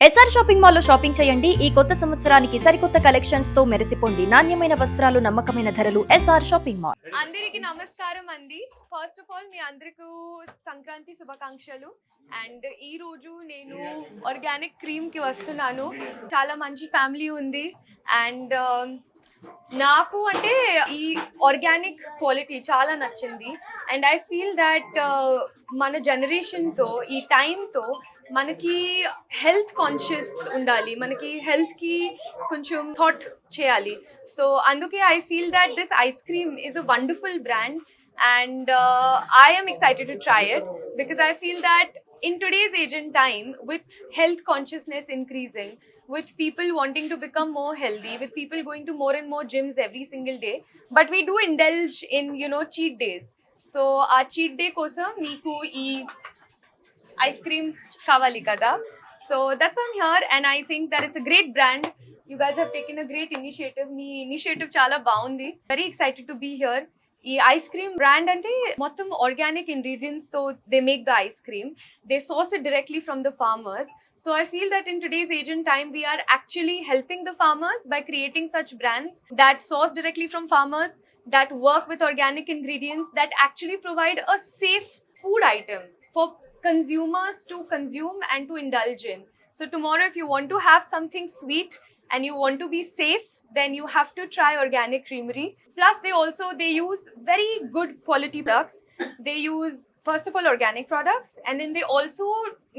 SR shopping mall లో shopping చేయండి. ఈ కొత్త సంవత్సరానికి సరికొత్త కలెక్షన్స్ తో మెరిసిపోండి. నాణ్యమైన వస్త్రాలు, నమ్మకమైన ధరలు. SR shopping mall. అందరికి నమస్కారం అండి. ఫస్ట్ ఆఫ్ ఆల్ మీ అందరికీ సంక్రాంతి శుభాకాంక్షలు. అండ్ ఈ రోజు నేను ఆర్గానిక్ క్రీమ్ కి వస్తున్నాను. చాలా మంచి ఫ్యామిలీ ఉంది. అండ్ నాకు అంటే ఈ ఆర్గానిక్ క్వాలిటీ చాలా నచ్చింది. అండ్ ఐ ఫీల్ దాట్ మన జనరేషన్తో ఈ టైంతో మనకి హెల్త్ కాన్షియస్ ఉండాలి, మనకి హెల్త్కి కొంచెం థాట్ చేయాలి. సో అందుకే I feel that this ice cream is a wonderful brand and I am excited to try it because I feel that in today's age and time, with health consciousness increasing, with people wanting to become more healthy, with people going to more and more gyms every single day, but we do indulge in cheat days. So our cheat day kosam meeku ee ice cream kavali kada. So that's why I'm here, and I think that it's a great brand. You guys have taken a great initiative. Me initiative chala baagundi. Very excited to be here. ఈ ice cream brand అంటే మొత్తం organic ingredients తో they make the ice cream. They source it directly from the farmers. So I feel that in today's age and time, we are actually helping the farmers by creating such brands that source directly from farmers, that work with organic ingredients, that actually provide a safe food item for consumers to consume and to indulge in. So tomorrow, if you want to have something sweet and you want to be safe, then you have to try Organic Creamery. Plus they use very good quality products. They use, first of all, organic products, and then they also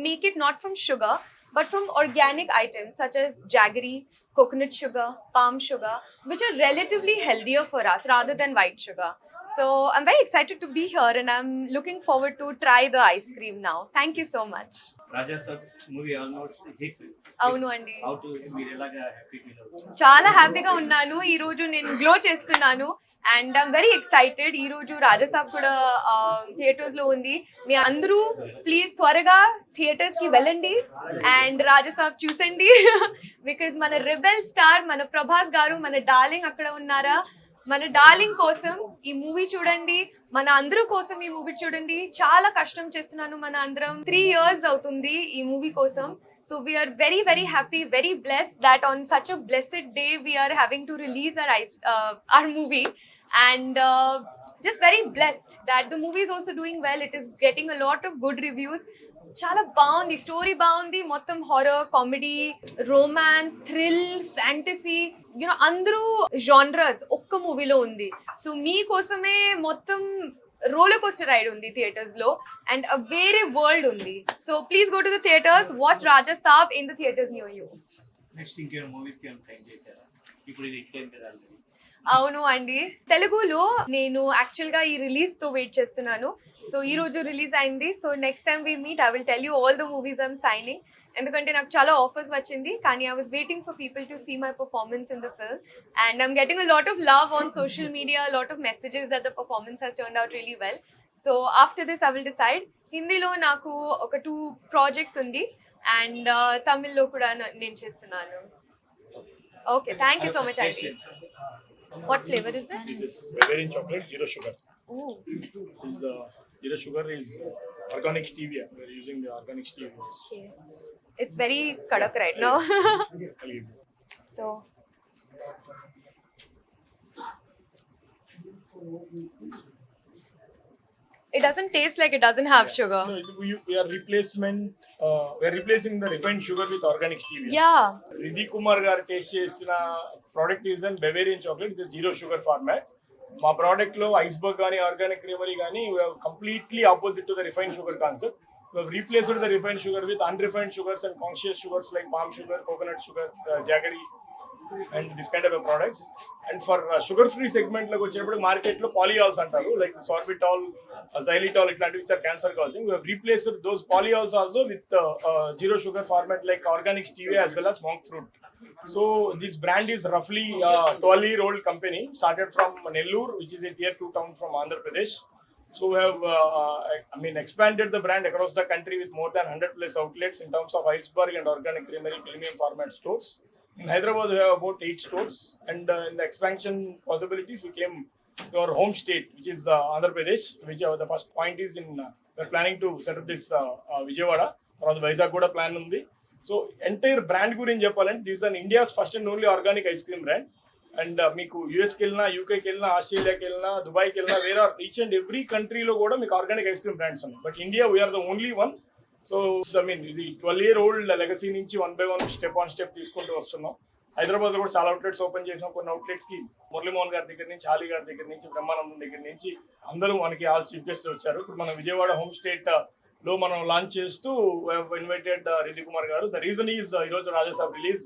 make it not from sugar but from organic items such as jaggery, coconut sugar, palm sugar, which are relatively healthier for us rather than white sugar. So I'm very excited to be here, and I'm looking forward to try the ice cream now. Thank you so much. Raja sir movie almost hit. అవును అండి, how to మీరు ఎలాగా happy feel అవుతారు? చాలా హ్యాపీగా ఉన్నాను. ఈ రోజు నేను గ్లో చేస్తున్నాను అండ్ ఐమ్ వెరీ ఎక్సైటెడ్. ఈ రోజు రాజసాబ్ కూడా థియేటర్స్ లో ఉంది. మీ అందరూ ప్లీజ్ త్వరగా థియేటర్స్ కి వెళ్ళండి అండ్ రాజసాబ్ చూసండి. బికాజ్ మన రెబెల్ స్టార్ మన ప్రభాస్ గారు, మన డార్లింగ్ అక్కడ ఉన్నారా. మన డార్లింగ్ కోసం ఈ మూవీ చూడండి, మన అందరూ కోసం ఈ మూవీ చూడండి. చాలా కష్టం చేస్తున్నాను మన అందరం. 3 years అవుతుంది ఈ మూవీ కోసం. So we are very, very happy, very blessed that on such a blessed day we are having to release our movie, and just very blessed that the movie is also doing well. It is getting a lot of good reviews. చాలా బాగుంది, story బాగుంది. మొత్తం horror, comedy, romance, thrill, fantasy, అందరూ genres ఒక్క మూవీలో ఉంది. So మీకోసమే మొత్తం రోలర్ కోస్టర్ రైడ్ ఉంది థియేటర్స్ లో, అండ్ వేరే వరల్డ్ ఉంది. So please go to the theatres, watch Raja Saab in the theatres near you. Next ఇంకేమైనా మూవీస్ కి ట్రై చేశారా? ఇప్పుడు ఇది హిట్ అయింది కదా ఆల్రెడీ. అవును అండి, తెలుగులో నేను యాక్చువల్ గా ఈ రిలీజ్ తో వెయిట్ చేస్తున్నాను. సో ఈ రోజు రిలీజ్ అయింది. So next time we meet I will tell you all the movies I'm signing. ఎందుకంటే నాకు చాలా ఆఫర్స్ వచ్చింది, కానీ I was waiting for people to see my performance in the film, and I'm getting a lot of love on social media, lot of messages that the performance has turned out really well. So after this I will decide. హిందీలో నాకు ఒక 2 projects ఉంది, and తమిళ్లో కూడా నేను చేస్తున్నాను. Okay, thank you so much అండి. What flavor is it? This is Bavarian chocolate, zero sugar. Ooh. Is zero sugar is organic stevia. We are using the organic stevia. Okay. It's very kadak right now. I'll give you. So. It doesn't taste like it doesn't have sugar. No, we are replacing the refined sugar with organic stevia. Yeah. Riddhi Kumar garu taste chesina product is an Bavarian chocolate. It is zero sugar format. మా product లో iceberg కానీ organic creamery కానీ we have completely opposite to the refined sugar concept. We have replaced the refined sugar with unrefined sugars and conscious sugars like palm sugar, coconut sugar, jaggery, and this kind of a products. And for sugar free segment like వచ్చేటప్పుడు market లో polyols అంటారు, like sorbitol, xylitol, ఇట్లాంటివి which are cancer causing. We have replaced those polyols also with zero sugar format like organic stevia as well as monk fruit. So this brand is roughly 12-year-old company, started from Nellore, which is a tier 2 town from Andhra Pradesh. So we have expanded the brand across the country with more than 100+ outlets in terms of iceberg and organic creamery premium format stores. In Hyderabad, we have about 8 stores, and in the expansion possibilities, we came to our home state, which is Andhra Pradesh, which the first point is in, we're planning to set up this Vijayawada, around the Vizag Kuda plan undi. So entire brand గురించి చెప్పాలంటే this an India's first and only organic ice cream brand. And మీకు యూఎస్కి వెళ్ళినా, యూకేకి వెళ్ళినా, ఆస్ట్రేలియాకి వెళ్ళినా, దుబాయ్కి వెళ్ళినా, వేరే each and every కంట్రీలో కూడా మీకు ఆర్గానిక్ ఐస్ క్రీమ్ బ్రాండ్స్ ఉన్నాయి. But India we're the only one. So I mean ఇది 12-year-old లెగసీ నుంచి 1 by 1 స్టెప్ ఆన్ స్టెప్ తీసుకుంటూ వస్తున్నాం. హైదరాబాద్లో కూడా చాలా అవుట్లెట్స్ ఓపెన్ చేసాం. కొన్ని అవుట్లెట్స్కి మురళీమోహన్ గారి దగ్గర నుంచి, హాలీ గారి దగ్గర నుంచి, బ్రహ్మానందం దగ్గర నుంచి అందరూ మనకి ఆల్ చీఫ్ గెస్ట్ వచ్చారు. ఇప్పుడు మనం విజయవాడ హోమ్ స్టేట్ లో మనం లాంచ్ చేస్తూ ఇన్వైటెడ్ రిధి కుమార్ గారు. ద రీజన్ ఈజ్ ఈరోజు రాజాసాబ్ రిలీజ్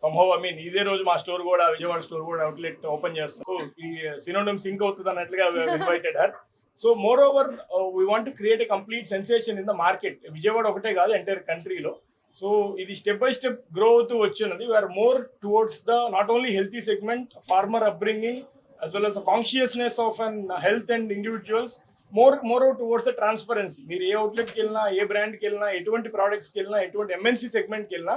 సంభవ్. ఐ మీన్ ఇదే రోజు మా స్టోర్ కూడా, విజయవాడ స్టోర్ కూడా అవుట్లెట్ ఓపెన్ చేస్తాం. సో ఈ సినోనిమ్ సింక్ అవుతుంది అన్నట్లుగా invited her. So more over we want to create a complete sensation in the market. Vijayawada ఒకటే కాదు, ఎంటైర్ కంట్రీలో. సో ఇది స్టెప్ బై స్టెప్ గ్రో అవుతూ వచ్చినది. We're more towards the not only healthy segment, farmer upbringing as well as the consciousness of an health and individuals, more towards the transparency. మీరు ఏ అవుట్లెట్కి వెళ్ళినా, ఏ బ్రాండ్కి వెళ్ళినా, ఎటువంటి ప్రోడక్ట్స్కి వెళ్ళినా, ఎటువంటి ఎంఎన్సీ సెగ్మెంట్కి వెళ్ళినా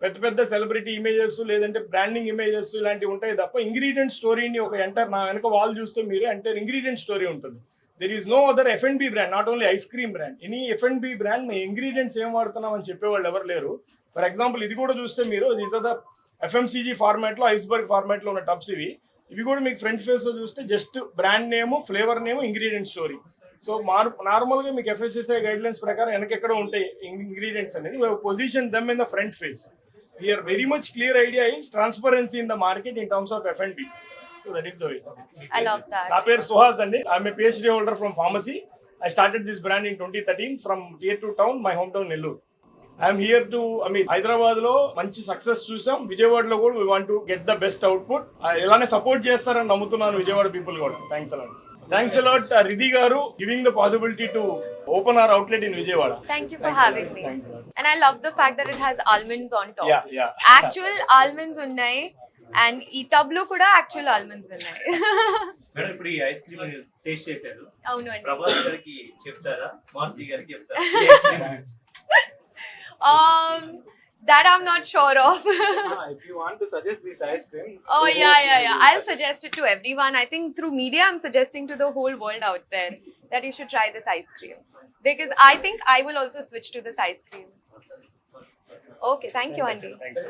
పెద్ద పెద్ద సెలబ్రిటీ ఇమేజెస్ లేదంటే బ్రాండింగ్ ఇమేజెస్ ఇలాంటివి ఉంటాయి తప్ప ఇంగ్రీడియంట్ స్టోరీని ఒక ఎంటర్ నా వెనక వాల్ చూస్తే మీరు ఎంటర్ ఇంగ్రీడియంట్ స్టోరీ ఉంటుంది. There is no other F&B brand, not only ice cream brand, any F&B brand మీ ఇంగ్రీడియంట్స్ ఏం వాడుతున్నాం అని చెప్పేవాళ్ళు ఎవరు లేరు. ఫర్ ఎగ్జాంపుల్ ఇది కూడా చూస్తే మీరు, దీస్ ఆర్ ద FMCG ఫార్మాట్లో, ఐస్బర్గ్ ఫార్మాట్లో ఉన్న టబ్స్ ఇవి కూడా మీకు ఫ్రంట్ ఫేస్లో చూస్తే జస్ట్ బ్రాండ్ నేము, ఫ్లేవర్ నేము, ఇంగ్రీడియంట్ స్టోరీ. సో నార్మల్గా మీకు FSSAI గైడ్లైన్స్ ప్రకారం వెనకెక్కడ ఉంటాయి ఇంగ్రీడియంట్స్ అనేది, position them in the front face. Here very much clear idea is transparency in the market in terms of F&B. So that is the way. I love that. నా పేరు సుహాస్ అండి. I'm a PhD holder from pharmacy. I started this brand in 2013 from Tier 2 town, my hometown Nellore. I'm here to, Hyderabad లో మంచి success చూసాం, విజయవాడలో కూడా we want to get the best output. ఇలానే support చేస్తారని నమ్ముతున్నాను విజయవాడ పీపుల్ కూడా. థ్యాంక్స్ అలాట్ రిధి గారు, giving the possibility to open hour outlet in Vijayawada. Thank you for having me. And I love the fact that it has almonds on top. Yeah. Actual almonds ఉన్నాయి and ఈ tub లో కూడా actual almonds ఉన్నాయి. Madam ఇప్పుడు ఈ ice cream taste చేశారు, అవును అండి. ప్రభాస్ గారికి చెప్తారా, మారుతి గారికి చెప్తారా? That I'm not sure of. If you want to suggest this ice cream. Oh yeah. I'll suggest it to everyone. I think through media I'm suggesting to the whole world out there that you should try this ice cream. Because I think I will also switch to this ice cream. Okay, thank you, Andy. Thanks.